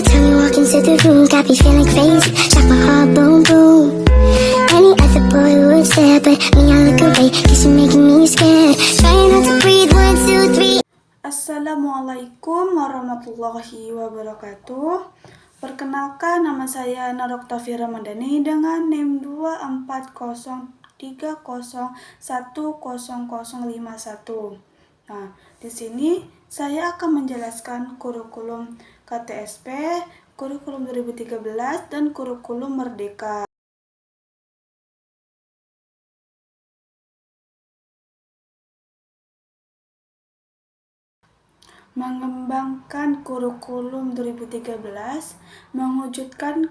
time you walk into the room, got me feeling crazy, like my heart boom boom. Any other boy would stare, but me I look away, cause you're making me scared. Trying not to breathe, 1, 2, 3. Assalamualaikum warahmatullahi wabarakatuh. Perkenalkan, nama saya Nur Oktavi Ramadhani dengan NIM 240301051. Nah, di sini saya akan menjelaskan kurikulum KTSP, kurikulum 2013 dan kurikulum Merdeka. Mengembangkan kurikulum 2013 mewujudkan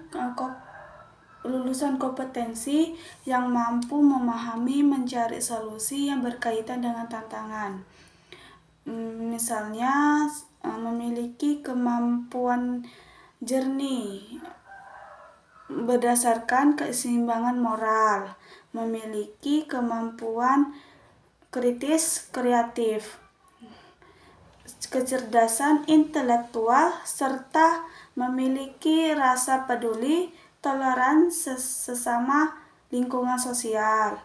lulusan kompetensi yang mampu memahami, mencari solusi yang berkaitan dengan tantangan. Misalnya memiliki kemampuan jernih berdasarkan keseimbangan moral, memiliki kemampuan kritis kreatif, kecerdasan intelektual, serta memiliki rasa peduli, toleransi sesama lingkungan sosial.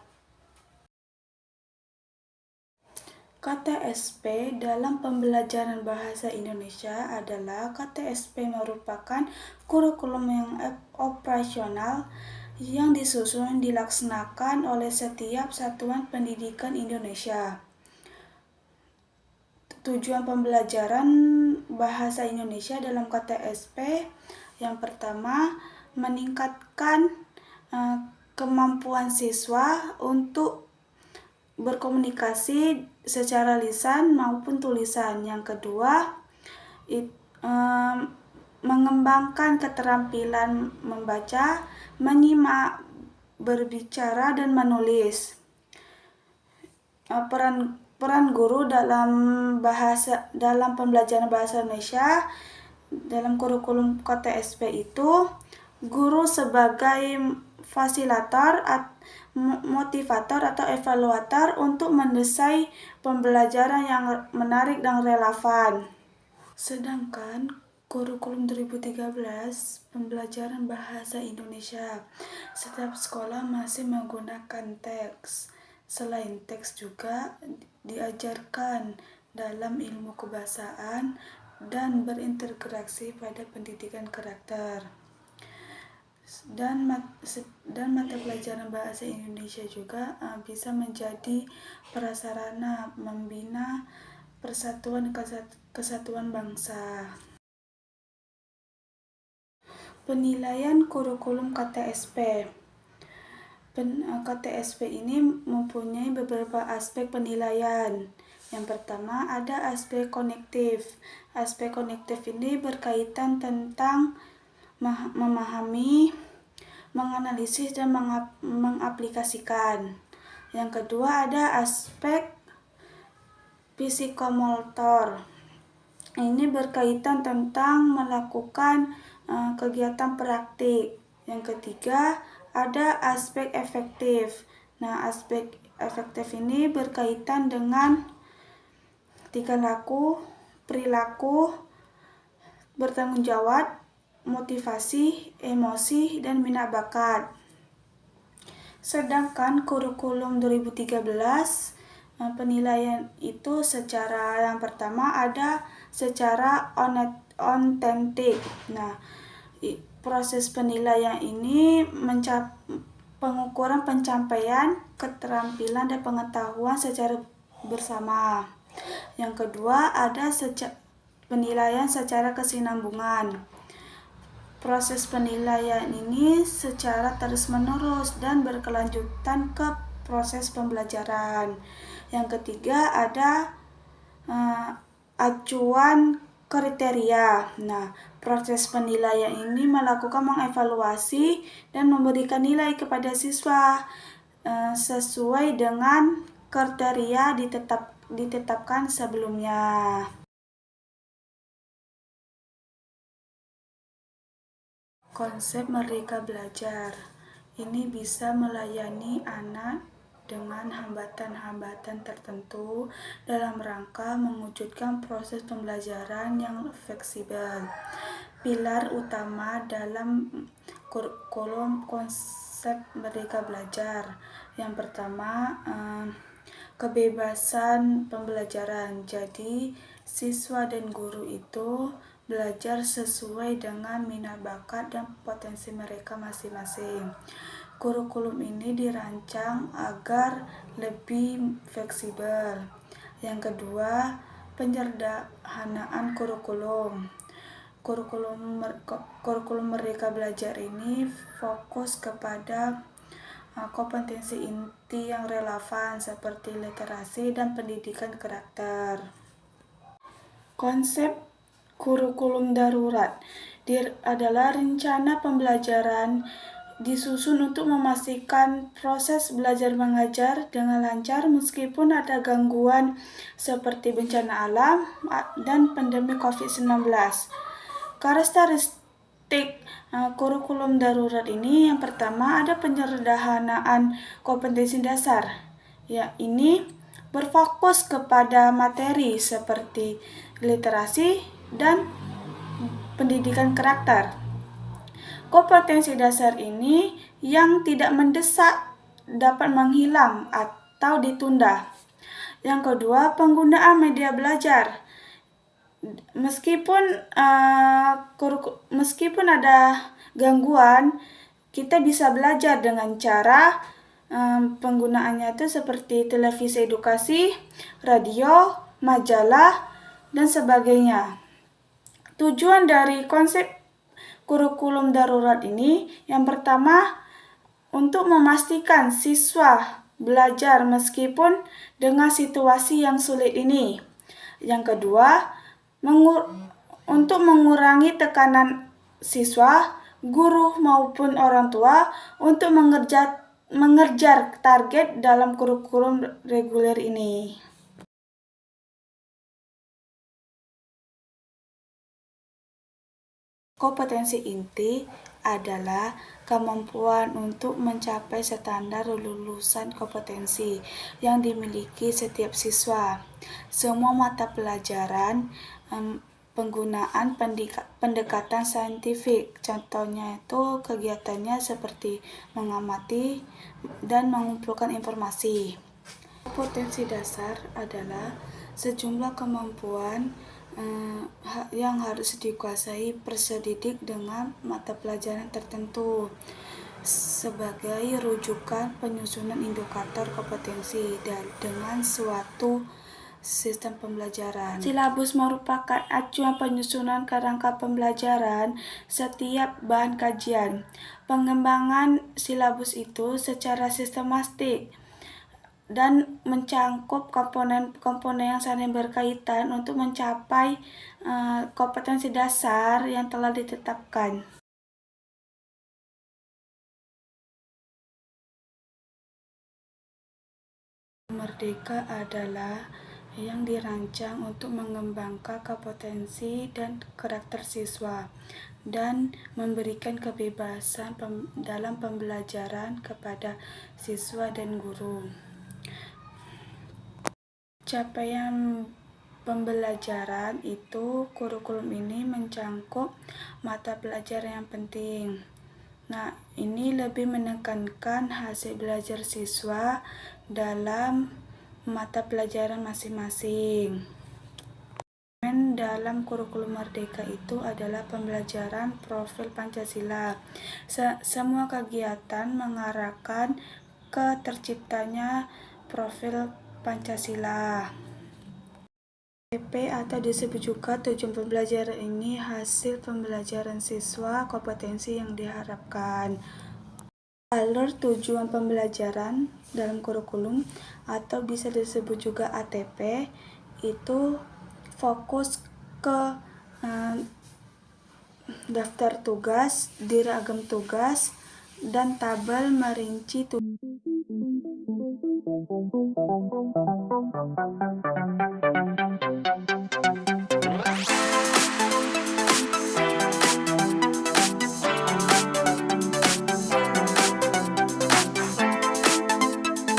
KTSP dalam pembelajaran bahasa Indonesia adalah KTSP merupakan kurikulum yang operasional yang disusun dilaksanakan oleh setiap satuan pendidikan Indonesia. Tujuan pembelajaran bahasa Indonesia dalam KTSP yang pertama, meningkatkan kemampuan siswa untuk berkomunikasi secara lisan maupun tulisan. Yang kedua, mengembangkan keterampilan membaca, menyimak, berbicara, dan menulis. Peran guru dalam pembelajaran bahasa Indonesia dalam kurikulum KTSP itu, guru sebagai fasilitator, motivator atau evaluator untuk mendesain pembelajaran yang menarik dan relevan. Sedangkan kurikulum 2013 pembelajaran bahasa Indonesia, setiap sekolah masih menggunakan teks. Selain teks juga diajarkan dalam ilmu kebahasaan dan berintegrasi pada pendidikan karakter. Dan mata pelajaran bahasa Indonesia juga bisa menjadi prasarana membina persatuan kesatuan bangsa. Penilaian kurikulum KTSP. KTSP ini mempunyai beberapa aspek penilaian. Yang pertama ada aspek kognitif. Aspek kognitif ini berkaitan tentang memahami, menganalisis, dan mengaplikasikan. Yang kedua ada aspek psikomotor. Ini berkaitan tentang melakukan kegiatan praktik. Yang ketiga ada aspek efektif. Nah, aspek efektif ini berkaitan dengan tingkah laku, perilaku, bertanggung jawab, motivasi, emosi, dan minat bakat. Sedangkan kurikulum 2013 penilaian itu secara yang pertama ada secara otentik. Nah, proses penilaian ini pengukuran pencapaian keterampilan dan pengetahuan secara bersama. Yang kedua ada penilaian secara kesinambungan. Proses penilaian ini secara terus-menerus dan berkelanjutan ke proses pembelajaran. Yang ketiga ada acuan kriteria. Nah, proses penilaian ini melakukan mengevaluasi dan memberikan nilai kepada siswa sesuai dengan kriteria ditetapkan sebelumnya. Konsep Merdeka Belajar ini bisa melayani anak dengan hambatan-hambatan tertentu dalam rangka mewujudkan proses pembelajaran yang fleksibel. pilar utama dalam kurikulum konsep Merdeka Belajar. Yang pertama, kebebasan pembelajaran. Jadi, siswa dan guru itu belajar sesuai dengan minat bakat dan potensi mereka masing-masing. Kurikulum ini dirancang agar lebih fleksibel. Yang kedua, penyederhanaan kurikulum. Kurikulum Merdeka Belajar ini fokus kepada kompetensi inti yang relevan seperti literasi dan pendidikan karakter. Konsep kurikulum darurat adalah rencana pembelajaran disusun untuk memastikan proses belajar mengajar dengan lancar meskipun ada gangguan seperti bencana alam dan pandemi COVID-19. Karakteristik kurikulum darurat ini yang pertama ada penyederhanaan kompetensi dasar. Ya, ini berfokus kepada materi seperti literasi dan pendidikan karakter. Kompetensi dasar ini yang tidak mendesak dapat menghilang atau ditunda. Yang kedua, penggunaan media belajar. Meskipun ada gangguan, kita bisa belajar dengan cara penggunaannya itu seperti televisi edukasi, radio, majalah, dan sebagainya. Tujuan dari konsep kurikulum darurat ini yang pertama untuk memastikan siswa belajar meskipun dengan situasi yang sulit ini. Yang kedua, untuk mengurangi tekanan siswa, guru maupun orang tua untuk mengejar target dalam kurikulum reguler ini. Kompetensi inti adalah kemampuan untuk mencapai standar lulusan kompetensi yang dimiliki setiap siswa. Semua mata pelajaran penggunaan pendekatan saintifik. Contohnya itu kegiatannya seperti mengamati dan mengumpulkan informasi. Kompetensi dasar adalah sejumlah kemampuan yang harus dikuasai peserta didik dengan mata pelajaran tertentu sebagai rujukan penyusunan indikator kompetensi dengan suatu sistem pembelajaran. Silabus merupakan acuan penyusunan kerangka pembelajaran setiap bahan kajian. Pengembangan silabus itu secara sistematik dan mencangkup komponen-komponen yang saling berkaitan untuk mencapai kompetensi dasar yang telah ditetapkan. Merdeka adalah yang dirancang untuk mengembangkan kompetensi dan karakter siswa dan memberikan kebebasan dalam pembelajaran kepada siswa dan guru. Capaian pembelajaran itu kurikulum ini mencangkup mata pelajaran yang penting. Nah, ini lebih menekankan hasil belajar siswa dalam mata pelajaran masing-masing. Dalam kurikulum Merdeka itu adalah pembelajaran profil Pancasila. Semua kegiatan mengarahkan ke terciptanya profil Pancasila. TP atau disebut juga tujuan pembelajaran ini hasil pembelajaran siswa kompetensi yang diharapkan. Alur tujuan pembelajaran dalam kurikulum atau bisa disebut juga ATP itu fokus ke daftar tugas, diragam tugas, dan tabel merinci tugas.